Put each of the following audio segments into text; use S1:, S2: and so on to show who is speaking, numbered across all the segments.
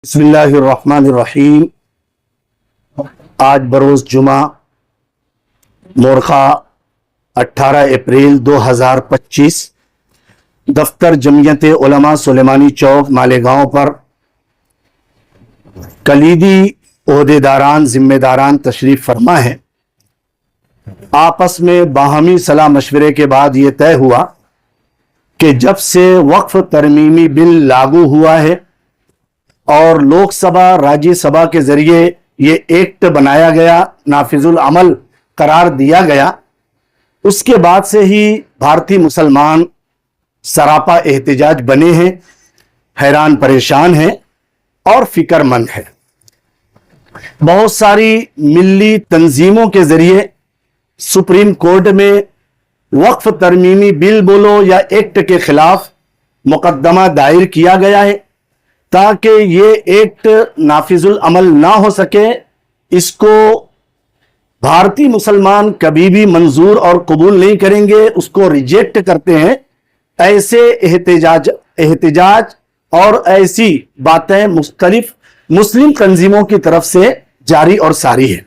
S1: بسم اللہ الرحمن الرحیم۔ آج بروز جمعہ مورخہ 18 اپریل 2025 دفتر جمعیت علماء سلیمانی چوک مالیگاؤں پر کلیدی عہدیداران ذمہ داران تشریف فرما ہیں۔ آپس میں باہمی صلاح مشورے کے بعد یہ طے ہوا کہ جب سے وقف ترمیمی بل لاگو ہوا ہے اور لوک سبھا راجیہ سبھا کے ذریعے یہ ایکٹ بنایا گیا، نافذ العمل قرار دیا گیا، اس کے بعد سے ہی بھارتی مسلمان سراپا احتجاج بنے ہیں، حیران پریشان ہیں اور فکر مند ہیں۔ بہت ساری ملی تنظیموں کے ذریعے سپریم کورٹ میں وقف ترمیمی بل بولو یا ایکٹ کے خلاف مقدمہ دائر کیا گیا ہے تاکہ یہ ایکٹ نافذ العمل نہ ہو سکے۔ اس کو بھارتی مسلمان کبھی بھی منظور اور قبول نہیں کریں گے، اس کو ریجیکٹ کرتے ہیں۔ ایسے احتجاج اور ایسی باتیں مختلف مسلم تنظیموں کی طرف سے جاری اور ساری ہیں۔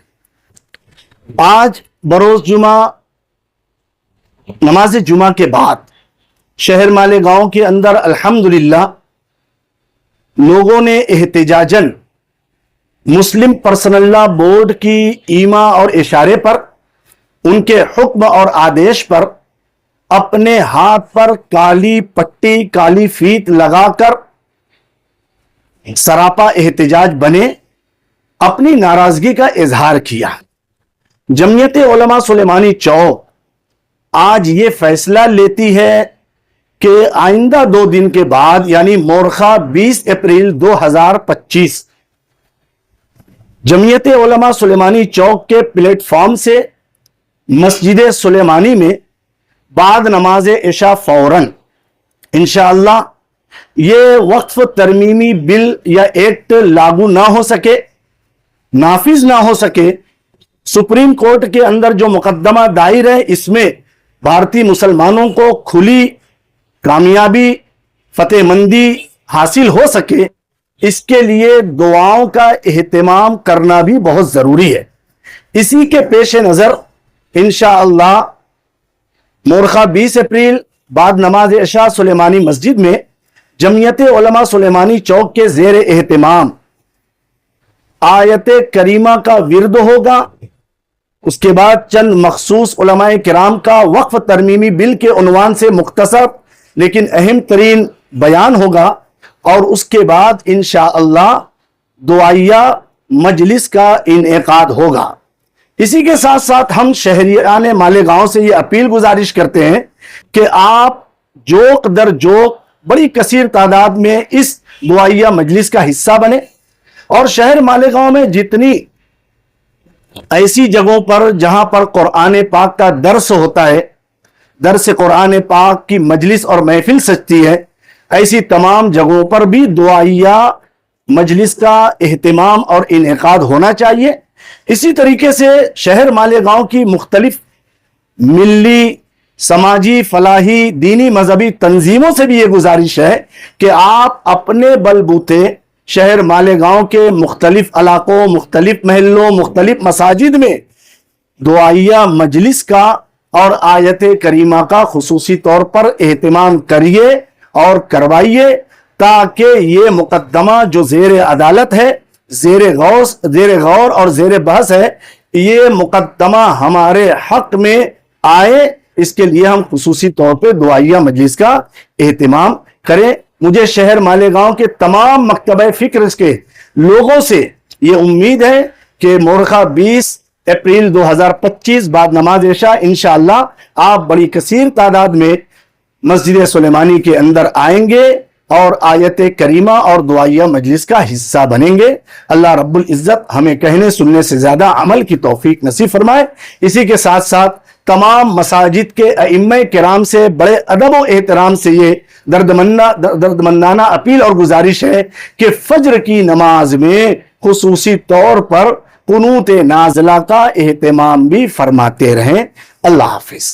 S1: آج بروز جمعہ نماز جمعہ کے بعد شہر مالیگاؤں کے اندر الحمدللہ لوگوں نے احتجاجاً مسلم پرسنل لا بورڈ کی ایما اور اشارے پر، ان کے حکم اور آدیش پر اپنے ہاتھ پر کالی پٹی کالی فیت لگا کر سراپا احتجاج بنے، اپنی ناراضگی کا اظہار کیا۔ جمعیت علماء سلیمانی چوک آج یہ فیصلہ لیتی ہے کہ آئندہ 2 دن کے بعد یعنی مورخہ 20 اپریل 2025 جمعیت علماء سلیمانی چوک کے پلیٹ فارم سے مسجد سلیمانی میں بعد نماز عشاء فوراً انشاءاللہ یہ وقف ترمیمی بل یا ایکٹ لاگو نہ ہو سکے، نافذ نہ ہو سکے، سپریم کورٹ کے اندر جو مقدمہ دائر ہے اس میں بھارتی مسلمانوں کو کھلی کامیابی فتح مندی حاصل ہو سکے، اس کے لیے دعاؤں کا اہتمام کرنا بھی بہت ضروری ہے۔ اسی کے پیش نظر انشاءاللہ مورخہ 20 اپریل بعد نماز عشاء سلیمانی مسجد میں جمعیت علماء سلیمانی چوک کے زیر اہتمام آیت کریمہ کا ورد ہوگا۔ اس کے بعد چند مخصوص علماء کرام کا وقف ترمیمی بل کے عنوان سے مختصر لیکن اہم ترین بیان ہوگا، اور اس کے بعد انشاءاللہ دعائیہ مجلس کا انعقاد ہوگا۔ اسی کے ساتھ ساتھ ہم شہریان مالیگاؤں سے یہ اپیل گزارش کرتے ہیں کہ آپ جوق در جوق بڑی کثیر تعداد میں اس دعائیہ مجلس کا حصہ بنے، اور شہر مالیگاؤں میں جتنی ایسی جگہوں پر جہاں پر قرآن پاک کا درس ہوتا ہے، درس قرآن پاک کی مجلس اور محفل سجتی ہے، ایسی تمام جگہوں پر بھی دعائیہ مجلس کا اہتمام اور انعقاد ہونا چاہیے۔ اسی طریقے سے شہر مالیگاؤں کی مختلف ملی، سماجی، فلاحی، دینی، مذہبی تنظیموں سے بھی یہ گزارش ہے کہ آپ اپنے بل بوتے شہر مالیگاؤں کے مختلف علاقوں، مختلف محلوں، مختلف مساجد میں دعائیہ مجلس کا اور آیت کریمہ کا خصوصی طور پر اہتمام کریے اور کروائیے، تاکہ یہ مقدمہ جو زیر عدالت ہے، زیر غور اور زیر بحث ہے، یہ مقدمہ ہمارے حق میں آئے۔ اس کے لیے ہم خصوصی طور پہ دعائیہ مجلس کا اہتمام کریں۔ مجھے شہر مالیگاؤں کے تمام مکتبہ فکر کے لوگوں سے یہ امید ہے کہ مورخہ 20 اپریل 2025 بعد نماز عشاء انشاءاللہ آپ بڑی کثیر تعداد میں مسجد سلیمانی کے اندر آئیں گے اور آیت کریمہ اور دعائیہ مجلس کا حصہ بنیں گے۔ اللہ رب العزت ہمیں کہنے سننے سے زیادہ عمل کی توفیق نصیب فرمائے۔ اسی کے ساتھ ساتھ تمام مساجد کے ائمہ کرام سے بڑے ادب و احترام سے یہ دردمندانہ اپیل اور گزارش ہے کہ فجر کی نماز میں خصوصی طور پر قنوت نازلہ کا اہتمام بھی فرماتے رہیں۔ اللہ حافظ۔